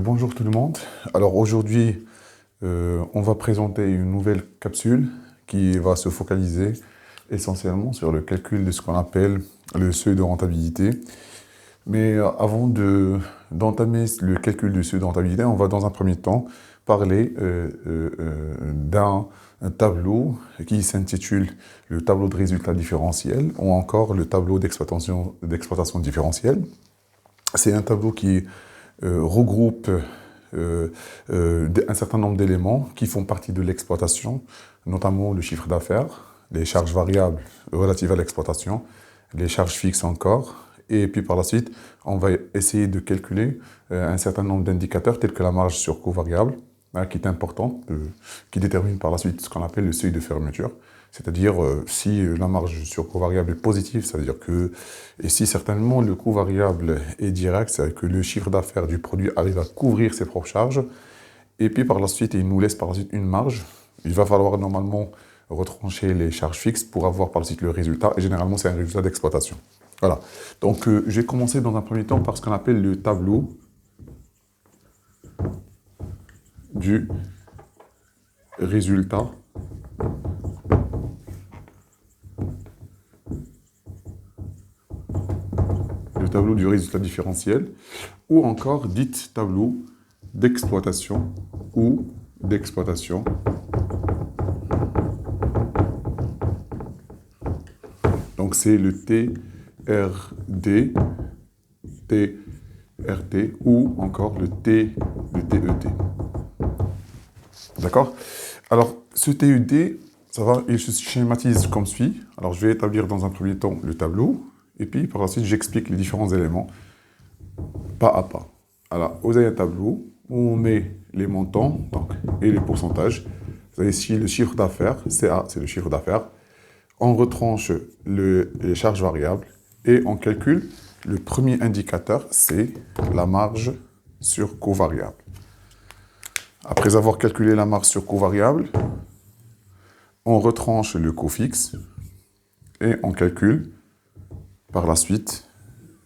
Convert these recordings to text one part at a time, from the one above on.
Bonjour tout le monde. Alors aujourd'hui, on va présenter une nouvelle capsule qui va se focaliser essentiellement sur le calcul de ce qu'on appelle le seuil de rentabilité. Mais avant d'entamer le calcul du seuil de rentabilité, on va dans un premier temps parler d'un tableau qui s'intitule le tableau de résultats différentiels ou encore le tableau d'exploitation différentielle. C'est un tableau qui regroupe un certain nombre d'éléments qui font partie de l'exploitation, notamment le chiffre d'affaires, les charges variables relatives à l'exploitation, les charges fixes encore, et puis par la suite, on va essayer de calculer un certain nombre d'indicateurs tels que la marge sur coût variable, qui est importante, qui détermine par la suite ce qu'on appelle le seuil de fermeture. C'est-à-dire, si la marge sur coût variable est positive, ça veut dire que, et si certainement le coût variable est direct, c'est-à-dire que le chiffre d'affaires du produit arrive à couvrir ses propres charges, et puis par la suite, il nous laisse par la suite une marge. Il va falloir normalement retrancher les charges fixes pour avoir par la suite le résultat, et généralement c'est un résultat d'exploitation. Voilà. Donc, je vais commencer dans un premier temps par ce qu'on appelle le tableau du résultat différentiel, ou encore dit tableau d'exploitation ou d'exploitation. Donc c'est le TRD, TRT ou encore le TET. D'accord? Alors ce TED, il se schématise comme suit. Alors je vais établir dans un premier temps le tableau. Et puis, par la suite, j'explique les différents éléments, pas à pas. Alors, vous avez un tableau où on met les montants et les pourcentages. Vous avez ici le chiffre d'affaires, CA, c'est le chiffre d'affaires. On retranche les charges variables et on calcule le premier indicateur, c'est la marge sur coût variable. Après avoir calculé la marge sur coût variable, on retranche le coût fixe et on calcule par la suite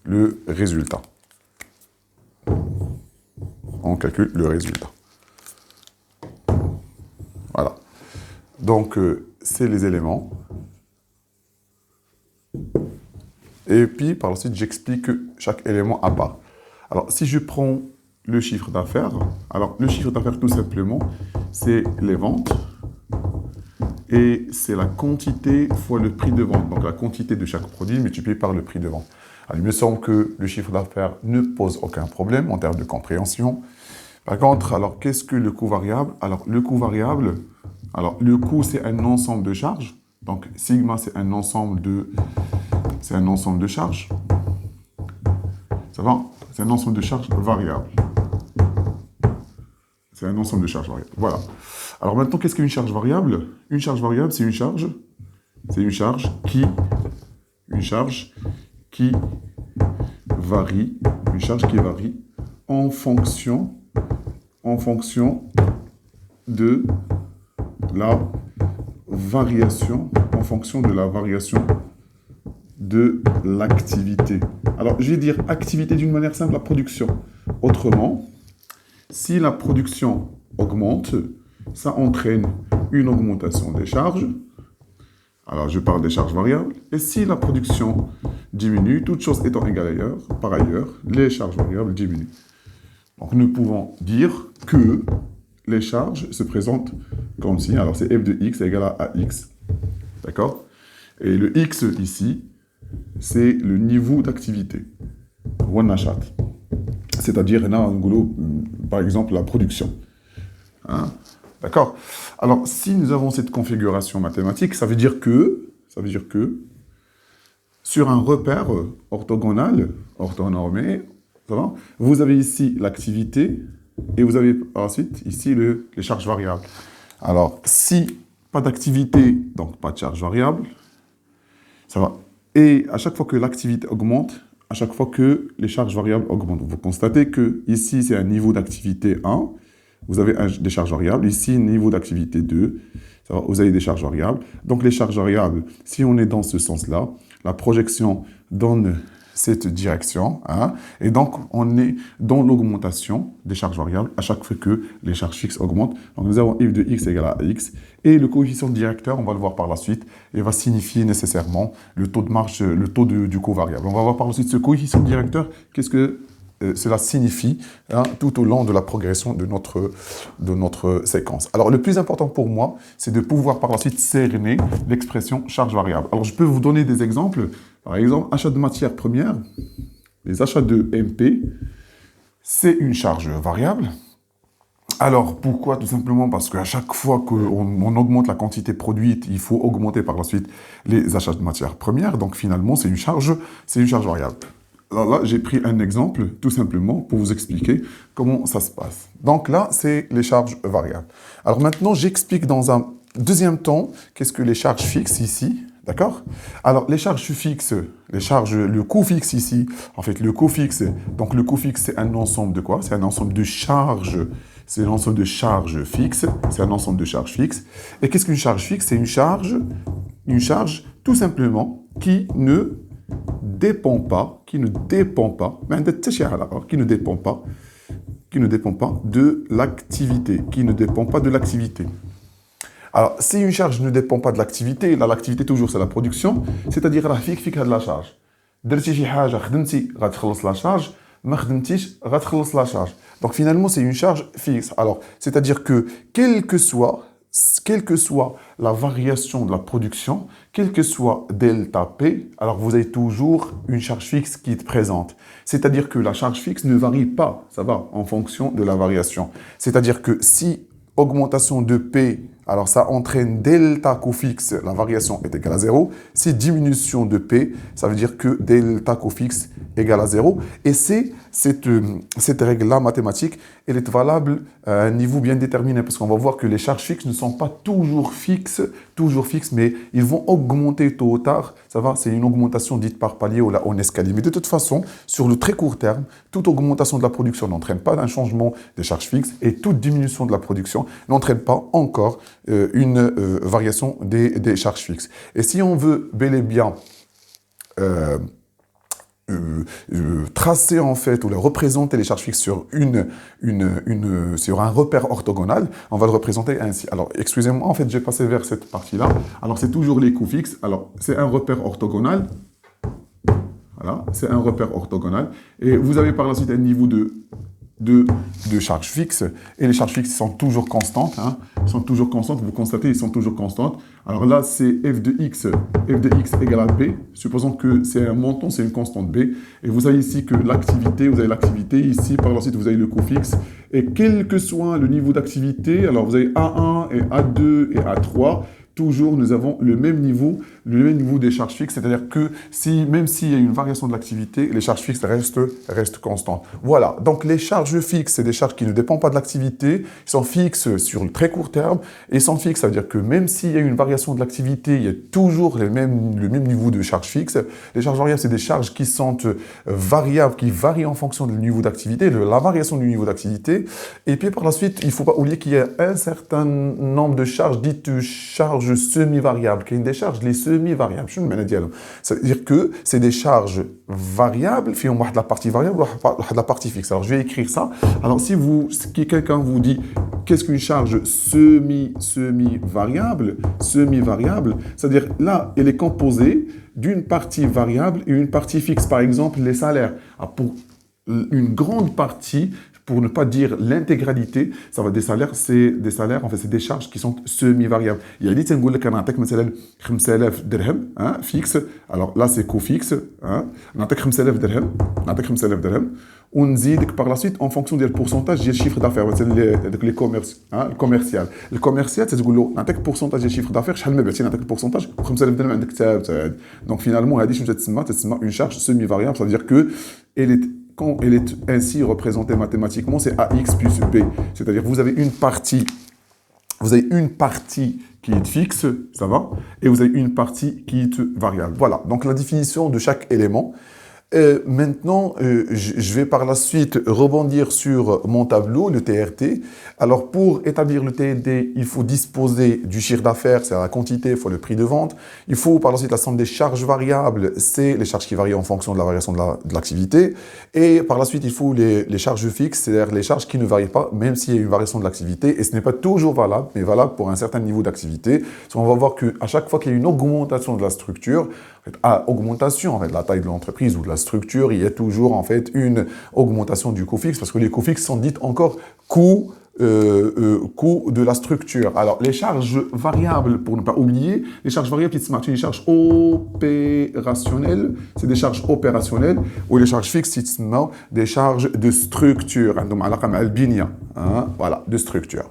le résultat. On calcule le résultat. Voilà. Donc, c'est les éléments. Et puis, par la suite, j'explique chaque élément à part. Alors, si je prends le chiffre d'affaires, alors le chiffre d'affaires, tout simplement, c'est les ventes. Et c'est la quantité fois le prix de vente. Donc, la quantité de chaque produit multipliée par le prix de vente. Alors, il me semble que le chiffre d'affaires ne pose aucun problème en termes de compréhension. Par contre, alors, qu'est-ce que le coût variable? Alors, le coût variable, le coût, c'est un ensemble de charges. Donc, sigma, c'est un ensemble de charges. Ça va? C'est un ensemble de charges variables. C'est un ensemble de charges variables. Voilà. Alors maintenant, qu'est-ce qu'une charge variable? Une charge variable, c'est une charge qui varie en fonction de la variation, de l'activité. Alors, je vais dire activité d'une manière simple, la production. Autrement, si la production augmente, ça entraîne une augmentation des charges. Alors, je parle des charges variables. Et si la production diminue, toutes choses étant égales par ailleurs, les charges variables diminuent. Donc, nous pouvons dire que les charges se présentent comme si, alors c'est f de x est égal à ax. D'accord? Et le x ici, c'est le niveau d'activité. C'est-à-dire, par exemple, la production. Hein? D'accord? Alors, si nous avons cette configuration mathématique, ça veut dire que sur un repère orthogonal, orthonormé, vous avez ici l'activité et vous avez ensuite ici les charges variables. Alors, si pas d'activité, donc pas de charge variable, ça va. Et à chaque fois que l'activité augmente, à chaque fois que les charges variables augmentent, vous constatez que ici, c'est un niveau d'activité 1, vous avez des charges variables. Ici, niveau d'activité 2, vous avez des charges variables. Donc, les charges variables, si on est dans ce sens-là, la projection donne cette direction, hein, et donc on est dans l'augmentation des charges variables à chaque fois que les charges fixes augmentent. Donc nous avons f de x égale à x, et le coefficient directeur, on va le voir par la suite, il va signifier nécessairement le taux de marge, le taux du coût variable. On va voir par la suite ce coefficient directeur, qu'est-ce que cela signifie, hein, tout au long de la progression de notre séquence. Alors, le plus important pour moi, c'est de pouvoir par la suite cerner l'expression charge variable. Alors, je peux vous donner des exemples. Par exemple, achat de matières premières, les achats de MP, c'est une charge variable. Alors, pourquoi? Tout simplement parce qu'à chaque fois qu'on augmente la quantité produite, il faut augmenter par la suite les achats de matières premières. Donc, finalement, c'est une charge variable. Alors là, j'ai pris un exemple, tout simplement, pour vous expliquer comment ça se passe. Donc là, c'est les charges variables. Alors maintenant, j'explique dans un deuxième temps, qu'est-ce que les charges fixes ici, d'accord? Alors, les charges fixes, le coût fixe ici, en fait, le coût fixe, donc le coût fixe, c'est un ensemble de quoi? C'est un ensemble de charges, c'est un ensemble de charges fixes, c'est un ensemble de charges fixes. Et qu'est-ce qu'une charge fixe? C'est une charge, tout simplement, qui ne dépend pas de l'activité. Alors, si une charge ne dépend pas de l'activité, l'activité toujours c'est la production, c'est-à-dire la fixe de la charge. درتي شي حاجه خدمتي غتخلص la charge, ما خدمتيش غتخلص la charge. Donc finalement, c'est une charge fixe. Alors, c'est-à-dire que quelle que soit la variation de la production, quel que soit delta P, alors vous avez toujours une charge fixe qui est présente. C'est-à-dire que la charge fixe ne varie pas, ça va, en fonction de la variation. C'est-à-dire que si augmentation de P, alors ça entraîne delta coût fixe, la variation est égale à 0. Si diminution de P, ça veut dire que delta coût fixe égale à 0. Et c'est cette règle-là mathématique, elle est valable à un niveau bien déterminé, parce qu'on va voir que les charges fixes ne sont pas toujours fixes, mais ils vont augmenter tôt ou tard. Ça va, c'est une augmentation dite par palier ou en escalier. Mais de toute façon, sur le très court terme, toute augmentation de la production n'entraîne pas d'un changement des charges fixes, et toute diminution de la production n'entraîne pas encore une variation des charges fixes. Et si on veut bel et bien tracer en fait ou représenter les charges fixes sur sur un repère orthogonal, on va le représenter ainsi. Alors, excusez-moi, en fait, j'ai passé vers cette partie-là. Alors, c'est toujours les coûts fixes. Alors, c'est un repère orthogonal. Voilà, c'est un repère orthogonal. Et vous avez par la suite un niveau de charges fixes, et les charges fixes sont toujours constantes, hein, vous constatez, ils sont toujours constantes. Alors là, c'est f de x égale à b, supposons que c'est un montant, c'est une constante b, et vous avez ici que l'activité, vous avez l'activité, ici par la suite vous avez le coût fixe, et quel que soit le niveau d'activité, alors vous avez A1 et A2 et A3, toujours nous avons le même niveau des charges fixes, c'est-à-dire que même s'il y a une variation de l'activité, les charges fixes restent constantes. Voilà, donc les charges fixes, c'est des charges qui ne dépendent pas de l'activité, ils sont fixes sur le très court terme, et sont fixes, ça veut dire que même s'il y a une variation de l'activité, il y a toujours le même niveau de charges fixes. Les charges variables, c'est des charges qui sont variables, qui varient en fonction du niveau d'activité, de la variation du niveau d'activité. Et puis par la suite, il ne faut pas oublier qu'il y a un certain nombre de charges dites charges semi-variables, qui sont des charges les semi-variables. C'est-à-dire que c'est des charges variables, qui ont la partie variable ou la partie fixe. Alors je vais écrire ça. Alors si quelqu'un vous dit qu'est-ce qu'une charge semi-variable, c'est-à-dire là, elle est composée d'une partie variable et une partie fixe. Par exemple, les salaires. Pour une grande partie, pour ne pas dire l'intégralité, ça va des salaires, en fait, c'est des charges qui sont semi-variables. Il y a dit, on dit, 5000 dirham, hein, fixe. Alors là, c'est coût fixe, hein. On a 5000 dirham, on dit par la suite, en fonction du pourcentage du chiffre d'affaires, les commerces, hein, le commercial, c'est de dire, on a pourcentage du chiffre d'affaires, on a pourcentage, 5000 dirham, donc finalement, on a dit, une charge semi-variable, ça veut dire que quand elle est ainsi représentée mathématiquement, c'est AX plus B. C'est-à-dire que vous avez une partie qui est fixe, ça va, et vous avez une partie qui est variable. Voilà, donc la définition de chaque élément. Maintenant, je vais par la suite rebondir sur mon tableau, le TRT. Alors, pour établir le TRT, il faut disposer du chiffre d'affaires, c'est la quantité, il faut le prix de vente. Il faut par la suite la somme des charges variables, c'est les charges qui varient en fonction de la variation de l'activité. Et par la suite, il faut les charges fixes, c'est-à-dire les charges qui ne varient pas, même s'il y a une variation de l'activité. Et ce n'est pas toujours valable, mais valable pour un certain niveau d'activité. On va voir qu'à chaque fois qu'il y a une augmentation de la structure, augmentation en fait, de la taille de l'entreprise ou de la structure, il y a toujours en fait une augmentation du coût fixe parce que les coûts fixes sont dites encore coûts coût de la structure. Alors, les charges variables, pour ne pas oublier, les charges variables qui sont des charges opérationnelles, c'est des charges opérationnelles, ou les charges fixes, c'est des charges de structure. Voilà, de structure.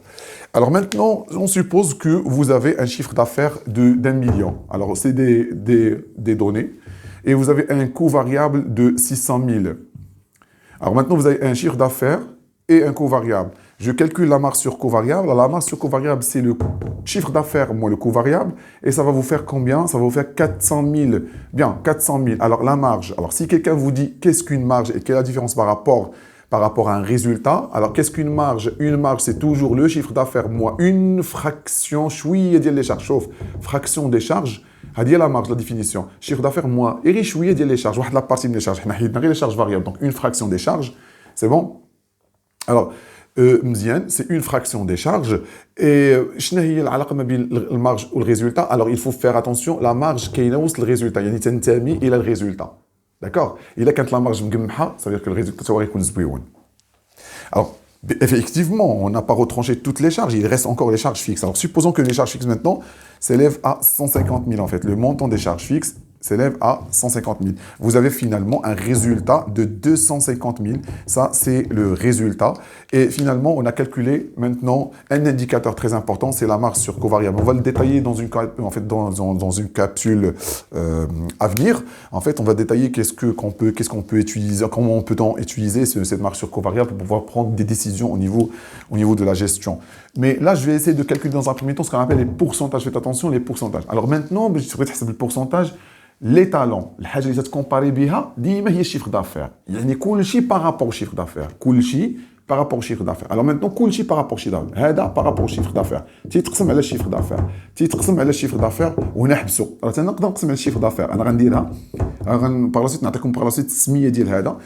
Alors maintenant, on suppose que vous avez un chiffre d'affaires d'1 million. Alors, c'est des données. Et vous avez un coût variable de 600 000. Alors maintenant, vous avez un chiffre d'affaires et un coût variable. Je calcule la marge sur coût variable. La marge sur coût variable, c'est le chiffre d'affaires moins le coût variable. Et ça va vous faire combien? Ça va vous faire 400 000. Bien, 400 000. Alors la marge. Alors si quelqu'un vous dit qu'est-ce qu'une marge et quelle est la différence par rapport à un résultat. Alors qu'est-ce qu'une marge? Une marge, c'est toujours le chiffre d'affaires moins une fraction. Chouïa ديال les charges. Chauffe. Fraction des charges. هذه la marge, la définition. Chiffre d'affaires moins et شوية ديال les charges. واحد la partie des charges. حنا حيدنا غير les charges variables. Donc une fraction des charges. C'est bon? Alors, مزيان, c'est une fraction des charges. Et شنو هي العلاقة ما بين المارج والريزولتا? Alors, il faut faire attention, la marge كاينة وسط الريزولتا, يعني تنتمي إلى الريزولتا. D'accord? إلا كانت la marge مقمحة, ça veut dire que le résultat va يكون زويون. Alors, effectivement, on n'a pas retranché toutes les charges, il reste encore les charges fixes. Alors, supposons que les charges fixes maintenant s'élèvent à 150 000 en fait. Le montant des charges fixes s'élève à 150 000. Vous avez finalement un résultat de 250 000. Ça, c'est le résultat. Et finalement, on a calculé maintenant un indicateur très important, c'est la marge sur covariable. On va le détailler dans une capsule à venir. En fait, on va détailler qu'est-ce qu'on peut utiliser, comment peut-on utiliser cette marge sur covariable pour pouvoir prendre des décisions au niveau de la gestion. Mais là, je vais essayer de calculer dans un premier temps ce qu'on appelle les pourcentages. Faites attention, les pourcentages. Alors maintenant, je vais le pourcentage. L'étalon, الحاجه اللي تتكومباري بها ديما هي الشيفر دافير يعني كل شيء بارابور شيفر دافير كل شيء بارابور شيفر دافير alors maintenant كل شيء بارابور شيفر دافير هذا بارابور شيفر دافير تيتقسم على الشيفر دافير تيتقسم على الشيفر دافير ونحبسوا راه نقدر نقسم على الشيفر دافير انا غنديرها بارلاسيت نعطيكم بارلاسيت السميه ديال هذا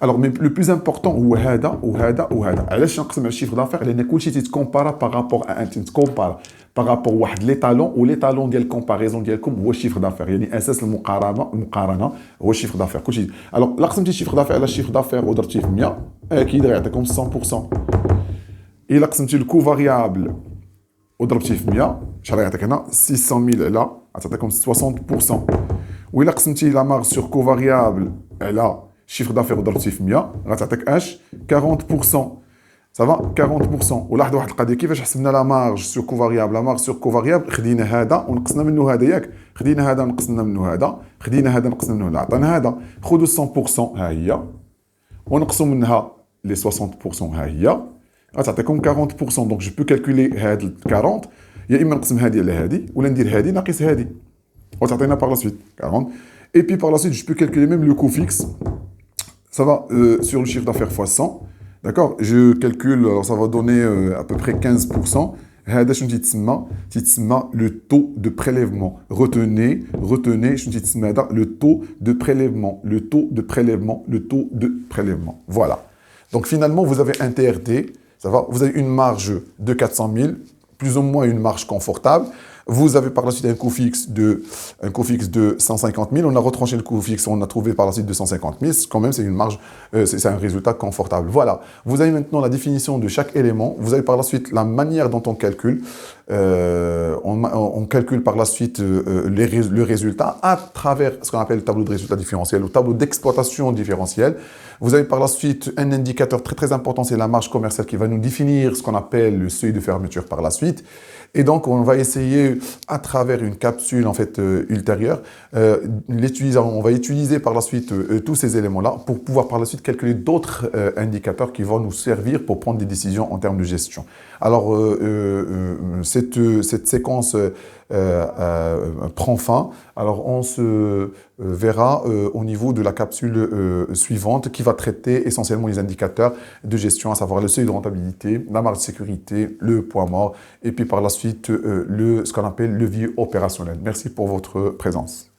alors mais le plus important هو هذا وهذا وهذا علاش نقسم على الشيفر دافير لان كل شيء تيتكومبارا بارابور ان تيتكومبارا بارابور واحد لي طالون ولي ديال الكومباريزون ديالكم هو الشيفر دافير يعني اساس المقارنه هو الشيفر دافير كلشي الوغ لا قسمتي الشيفر دافير على الشيفر دافير ودرتيه في 100 اكيد غيعطيكم 100% الا قسمتي الكو فاريابل وضربتيه في 100 شحال غيعطيك هنا 600000 على غتعطيكم 60% وإلا قسمتي لا مارج سور كو فاريابل على الشيفر دافير وضربتيه في 100 غتعطيك اش 40%. Ça va 40%. ولاحظوا واحد القضيه كيفاش حسبنا لا مارج سور كو فاريابل. لا مارج سور كو فاريابل خدينا هذا ونقصنا منه هذا ياك خدينا هذا ونقصنا منه هذا خدينا هذا نقصنا منه هذا عطانا هذا خذوا 100% ها هي ونقصوا منها لي 60% ها هي غتعطيكم 40%. دونك جو بو كالكولي هاد 40 يا اما نقسم هذه على هذه ولا ندير هذه ناقص هذه وتعطينا par la suite 40. Et puis par la suite je peux calculer même le coût fixe. Ça va sur le chiffre d'affaires fois 100. D'accord, je calcule, alors ça va donner à peu près 15%. هذا شنو تيتسمى le taux de prélèvement. Retenez شنو تيتسمى هذا le taux de prélèvement. Voilà. Donc finalement, vous avez un TRT, ça va, vous avez une marge de 400 000, plus ou moins une marge confortable. Vous avez par la suite un coût fixe de 150 000. On a retranché le coût fixe, on a trouvé par la suite 250 000. Quand même, c'est une marge, c'est un résultat confortable. Voilà. Vous avez maintenant la définition de chaque élément. Vous avez par la suite la manière dont on calcule. On calcule par la suite le résultat à travers ce qu'on appelle le tableau de résultat différentiel ou tableau d'exploitation différentiel. Vous avez par la suite un indicateur très très important, c'est la marge commerciale qui va nous définir ce qu'on appelle le seuil de fermeture par la suite. Et donc, on va essayer, à travers une capsule en fait ultérieure, on va utiliser par la suite tous ces éléments-là pour pouvoir par la suite calculer d'autres indicateurs qui vont nous servir pour prendre des décisions en termes de gestion. Alors, cette séquence prend fin, alors on se verra au niveau de la capsule suivante qui va traiter essentiellement les indicateurs de gestion, à savoir le seuil de rentabilité, la marge de sécurité, le point mort et puis par la suite ce qu'on appelle levier opérationnel. Merci pour votre présence.